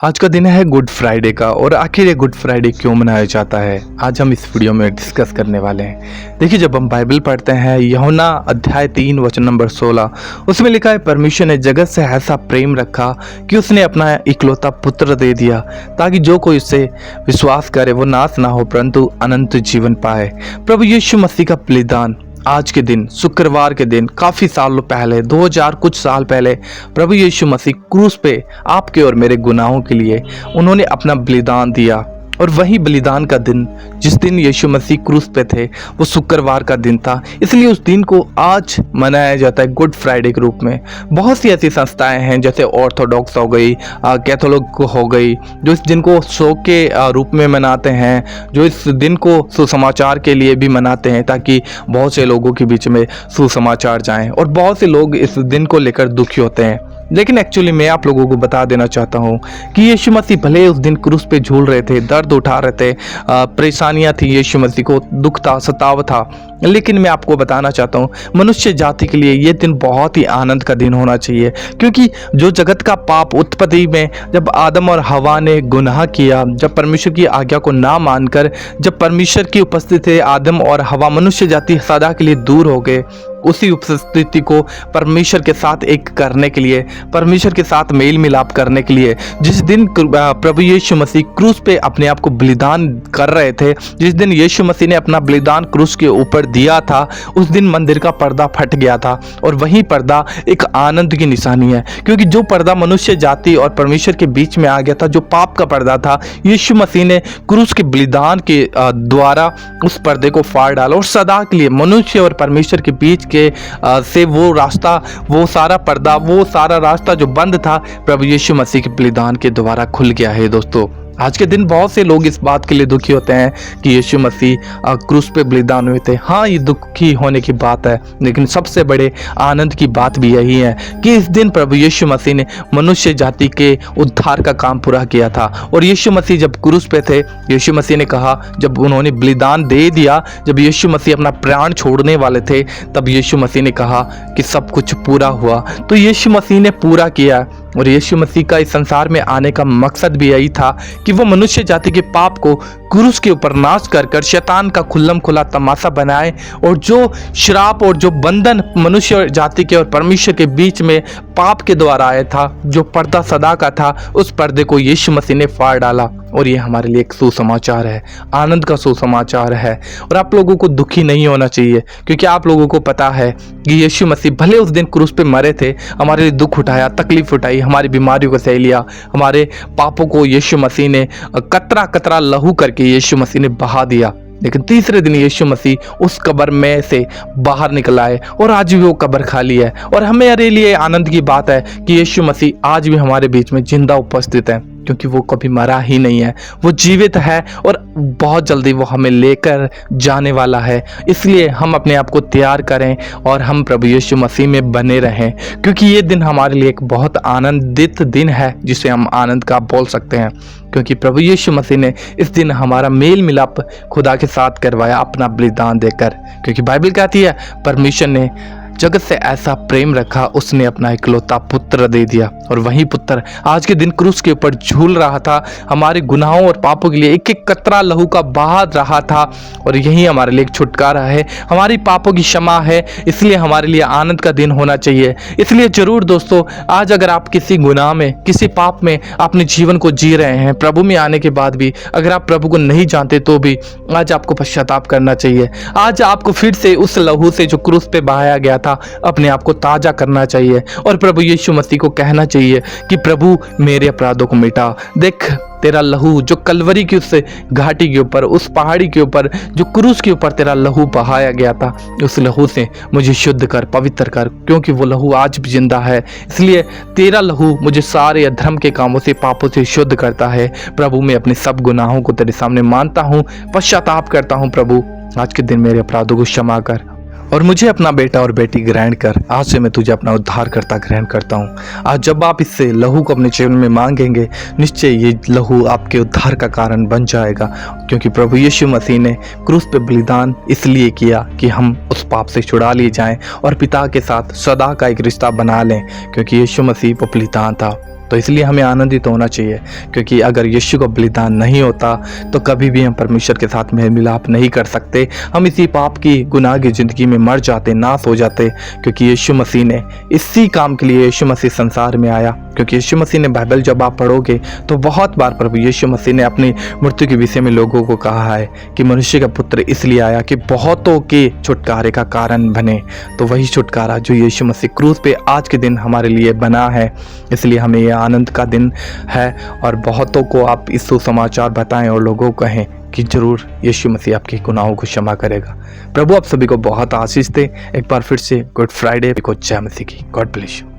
आज का दिन है गुड फ्राइडे का। और आखिर ये गुड फ्राइडे क्यों मनाया जाता है, आज हम इस वीडियो में डिस्कस करने वाले हैं। देखिए, जब हम बाइबल पढ़ते हैं यूहन्ना अध्याय 3 वचन नंबर 16, उसमें लिखा है, परमेश्वर ने जगत से ऐसा प्रेम रखा कि उसने अपना इकलौता पुत्र दे दिया, ताकि जो कोई उससे विश्वास करे वो नाश ना हो परंतु अनंत जीवन पाए। प्रभु यीशु मसीह का बलिदान आज के दिन, शुक्रवार के दिन, काफ़ी सालों पहले, 2000 कुछ साल पहले, प्रभु यीशु मसीह क्रूस पे आपके और मेरे गुनाहों के लिए उन्होंने अपना बलिदान दिया। और वही बलिदान का दिन, जिस दिन यीशु मसीह क्रूस पे थे, वो शुक्रवार का दिन था। इसलिए उस दिन को आज मनाया जाता है गुड फ्राइडे के रूप में। बहुत सी ऐसी संस्थाएं हैं, जैसे ऑर्थोडॉक्स हो गई, कैथोलिक हो गई, जो इस दिन को शोक के रूप में मनाते हैं, जो इस दिन को सुसमाचार के लिए भी मनाते हैं, ताकि बहुत से लोगों के बीच में सुसमाचार जाएं। और बहुत से लोग इस दिन को लेकर दुखी होते हैं। लेकिन एक्चुअली मैं आप लोगों को बता देना चाहता हूँ कि यीशु मसीह भले उस दिन क्रूस पे झूल रहे थे, दर्द उठा रहे थे, परेशानियाँ थी, यीशु मसीह को दुख था, सताव था, लेकिन मैं आपको बताना चाहता हूँ, मनुष्य जाति के लिए ये दिन बहुत ही आनंद का दिन होना चाहिए। क्योंकि जो जगत का पाप उत्पत्ति में, जब आदम और हवा ने गुनाह किया, जब परमेश्वर की आज्ञा को ना मानकर, जब परमेश्वर की उपस्थिति से आदम और हवा, मनुष्य जाति सदा के लिए दूर हो गए, उसी उपस्थिति को परमेश्वर के साथ एक करने के लिए, परमेश्वर के साथ मेल मिलाप करने के लिए, जिस दिन प्रभु यीशु मसीह क्रूस पे अपने आप को बलिदान कर रहे थे, जिस दिन यीशु मसीह ने अपना बलिदान क्रूस के ऊपर दिया था, उस दिन मंदिर का पर्दा फट गया था। और वही पर्दा एक आनंद की निशानी है। क्योंकि जो पर्दा मनुष्य जाति और परमेश्वर के बीच में आ गया था, जो पाप का पर्दा था, यीशु मसीह ने क्रूस के बलिदान के द्वारा उस पर्दे को फाड़ डाला और सदा के लिए मनुष्य और परमेश्वर के बीच के से वो रास्ता, वो सारा पर्दा, वो सारा रास्ता जो बंद था, प्रभु यीशु मसीह के बलिदान के द्वारा खुल गया है। दोस्तों, आज के दिन बहुत से लोग इस बात के लिए दुखी होते हैं कि यीशु मसीह क्रूस पे बलिदान हुए थे। हाँ, ये दुखी होने की बात है, लेकिन सबसे बड़े आनंद की बात भी यही है कि इस दिन प्रभु यीशु मसीह ने मनुष्य जाति के उद्धार का काम पूरा किया था। और यीशु मसीह जब क्रूस पे थे, यीशु मसीह ने कहा, जब उन्होंने बलिदान दे दिया, जब यीशु मसीह अपना प्राण छोड़ने वाले थे, तब यीशु मसीह ने कहा कि सब कुछ पूरा हुआ। तो यीशु मसीह ने पूरा किया। और यीशु मसीह का इस संसार में आने का मकसद भी यही था कि वो मनुष्य जाति के पाप को क्रूस के ऊपर नाश कर शैतान का खुल्लम खुला तमाशा बनाए। और जो श्राप और जो बंधन मनुष्य जाति के और परमेश्वर के बीच में पाप के द्वारा आया था, जो पर्दा सदा का था, उस पर्दे को यीशु मसीह ने फाड़ डाला। और ये हमारे लिए एक सुसमाचार है, आनंद का सुसमाचार है। और आप लोगों को दुखी नहीं होना चाहिए, क्योंकि आप लोगों को पता है कि यीशु मसीह भले उस दिन क्रूस पे मरे थे, हमारे लिए दुख उठाया, तकलीफ उठाई, हमारी बीमारियों को सह लिया, हमारे पापों को यीशु मसीह ने कतरा कतरा लहू करके यीशु मसीह ने बहा दिया। लेकिन तीसरे दिन यीशु मसीह उस कब्र में से बाहर निकल आए और आज भी वो कब्र खाली है। और हमारे लिए आनंद की बात है कि यीशु मसीह आज भी हमारे बीच में जिंदा उपस्थित है, क्योंकि वो कभी मरा ही नहीं है, वो जीवित है और बहुत जल्दी वो हमें लेकर जाने वाला है। इसलिए हम अपने आप को तैयार करें और हम प्रभु यीशु मसीह में बने रहें, क्योंकि ये दिन हमारे लिए एक बहुत आनंदित दिन है, जिसे हम आनंद का बोल सकते हैं। क्योंकि प्रभु यीशु मसीह ने इस दिन हमारा मेल मिलाप खुदा के साथ करवाया अपना बलिदान देकर। क्योंकि बाइबल कहती है, परमेश्वर ने जगत से ऐसा प्रेम रखा, उसने अपना इकलौता पुत्र दे दिया। और वही पुत्र आज के दिन क्रूस के ऊपर झूल रहा था, हमारे गुनाहों और पापों के लिए एक एक कतरा लहू का बहा रहा था। और यही हमारे लिए एक छुटकारा है, हमारी पापों की क्षमा है। इसलिए हमारे लिए आनंद का दिन होना चाहिए। इसलिए जरूर दोस्तों, आज अगर आप किसी गुनाह में, किसी पाप में अपने जीवन को जी रहे हैं, प्रभु में आने के बाद भी अगर आप प्रभु को नहीं जानते, तो भी आज आपको पश्चाताप करना चाहिए। आज आपको फिर से उस लहू से जो क्रूस पे बहाया गया था, अपने आप को ताजा करना चाहिए और प्रभु यीशु मसीह को कहना चाहिए कि प्रभु, मेरे अपराधों को मिटा। देख, तेरा लहू जो कलवरी की उस घाटी के ऊपर, उस पहाड़ी के ऊपर, जो क्रूस के ऊपर तेरा लहू बहाया गया था, उस लहू से मुझे शुद्ध कर, पवित्र कर, क्योंकि वो लहू आज भी जिंदा है। इसलिए तेरा लहू मुझे सारे अधर्म के कामों से, पापों से शुद्ध करता है। प्रभु, मैं अपने सब गुनाहों को तेरे सामने मानता हूँ, पश्चाताप करता हूँ। प्रभु, आज के दिन मेरे अपराधों को क्षमा कर और मुझे अपना बेटा और बेटी ग्रहण कर। आज से मैं तुझे अपना उद्धारकर्ता ग्रहण करता हूँ। आज जब आप इससे लहू को अपने जीवन में मांगेंगे, निश्चय ये लहू आपके उद्धार का कारण बन जाएगा। क्योंकि प्रभु यीशु मसीह ने क्रूस पे बलिदान इसलिए किया कि हम उस पाप से छुड़ा लिए जाएं और पिता के साथ सदा का एक रिश्ता बना लें। क्योंकि यीशु मसीह वो बलिदान था तो इसलिए हमें आनंदित होना चाहिए, क्योंकि अगर यीशु का बलिदान नहीं होता तो कभी भी हम परमेश्वर के साथ मेल मिलाप नहीं कर सकते। हम इसी पाप की गुनाह की ज़िंदगी में मर जाते, नाश हो जाते, क्योंकि यीशु मसीह ने इसी काम के लिए यीशु मसीह संसार में आया। क्योंकि यीशु मसीह ने बाइबल जब आप पढ़ोगे तो बहुत बार प्रभु यीशु मसीह ने अपनी मृत्यु के विषय में लोगों को कहा है कि मनुष्य का पुत्र इसलिए आया कि बहुतों के छुटकारे का कारण बने। तो वही छुटकारा जो यीशु मसीह क्रूस पे आज के दिन हमारे लिए बना है, इसलिए हमें यह आनंद का दिन है। और बहुतों को आप इस सुसमाचार बताएं और लोगों को कहें कि जरूर यीशु मसीह आपके गुनाहों को क्षमा करेगा। प्रभु आप सभी को बहुत आशीष दे। एक बार फिर से गुड फ्राइडे को जय मसीह की। God bless you.